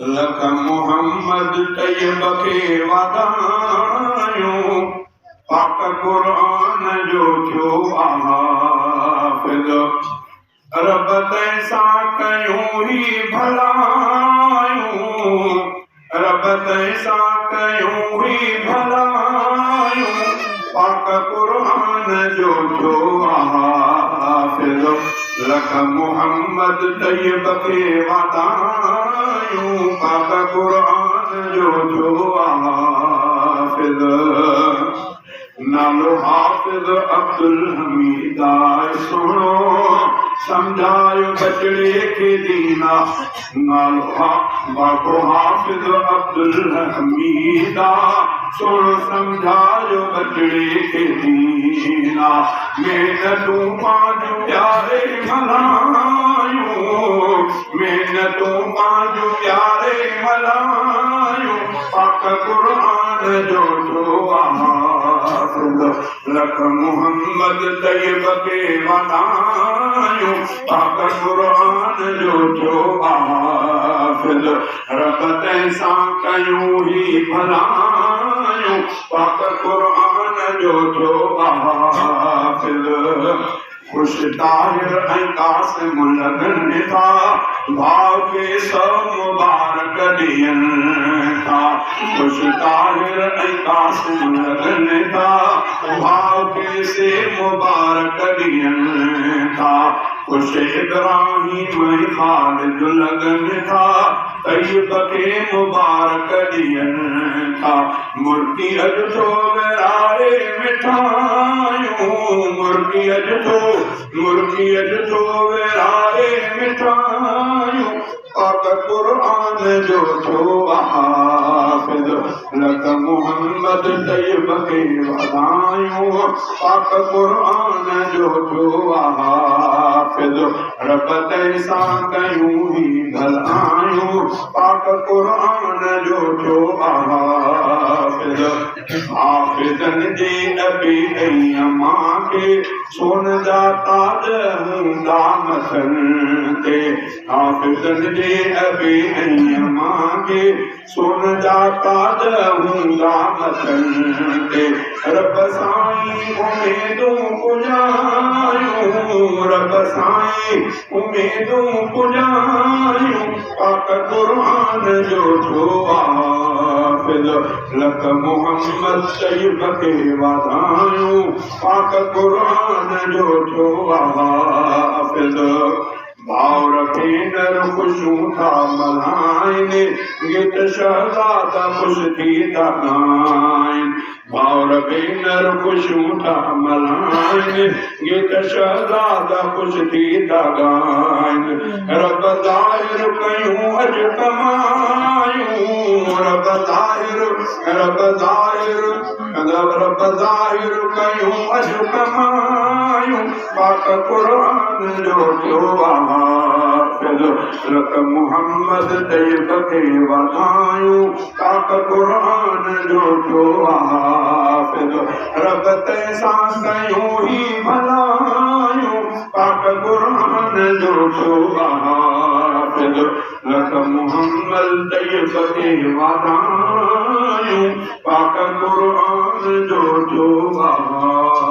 लख मोहम्मद तैयब खे वाधायूं, पाक क़ुरान जो थियो हाफ़िज़। रब तंहिंसां कयूं ही भलायूं, रब तंहिंसां कयूं ही भलायूं, पाक क़ुरान जो थियो हाफ़िज़। लख मोहम्मद तैयब खे वाधायूं, पाक क़ुरान जो थियो हाफ़िज़। नालो हाफ़िज़ अब्दुल हमीद आहे सुहिणो, समझायो बचड़े खे दीना। नालो बाबो हाफ़िज़ अब्दुल हमीद आहे सुहिणो, समझायो बचड़े खे दीना। महिनतूं पंहिंजूं प्यारे मल्हायूं, महिनतूं पंहिंजूं प्यारे मल्हायूं, पाक क़ुरान जो थियो हाफ़िज़। लख मोहम्मद तैयब खे वाधायूं, पाक क़ुरान जो थियो हाफ़िज़। रब तंहिंसां कयूं ही भलायूं, पाक क़ुरान जो थियो हाफ़िज़। खुश ताहिर ऐं कासिम लॻनि था, भाउ खे सौ मुबारक ॾियनि था। खुश ताहिर ऐं कासिम लॻनि था, भाउ खे से मुबारक ॾियनि था। खुश इब्राहीम ऐं ख़ालिद लॻनि था, तैयब खे मुबारक ॾियनि था। मुर्गी अॼु थो विराए मिठायूं, मुर्गी अॼु थो विराए मिठायूं, पाक क़ुरान जो थियो हाफ़िज़। लख मोहम्मद तैयब खे वाधायूं, पाक क़ुरान जो थियो हाफ़िज़। रब तंहिंसां कयूं ही भलायूं, पाक क़ुरान जो थियो हाफ़िज़। हाफ़िज़नि जे नबी ऐं अम्मा खे सोन जा ताज हूंदा मथनि ते। हाफ़िज़नि जे नबी ऐं अम्मा खे सोन जा ताज हूंदा मथनि ते। रब साईं उमेदूं पुॼायूं, रब साईं उमेदूं पुॼायूं, पाक क़ुरान जो थियो हाफ़िज़। लख मोहम्मद तैयब खे वाधायूं, पाक क़ुरान जो थियो हाफ़िज़। भाउर भेनर ख़ुशियूं था मल्हाइनि, गीत शहज़ादा ख़ुशि थी था ॻाइनि। भाउर भेनर ख़ुशियूं था मल्हाइनि, गीत शहज़ादा ख़ुशि थी था ॻाइनि। रब ज़ाहिर कयूं अॼु कमायूं, रब ज़ाहिर कयूं अॼु कमायूं, पाक क़ुरान जो थियो हाफ़िज़। लख मोहम्मद तैयब खे वाधायूं, पाक क़ुरान जो थियो हाफ़िज़। रब तंहिंसां कयूं ही भलायूं, पाक क़ुरान जो थियो हाफ़िज़। लख मोहम्मद तैयब खे वाधायूं, पाक क़ुरान जो थियो हाफ़िज़।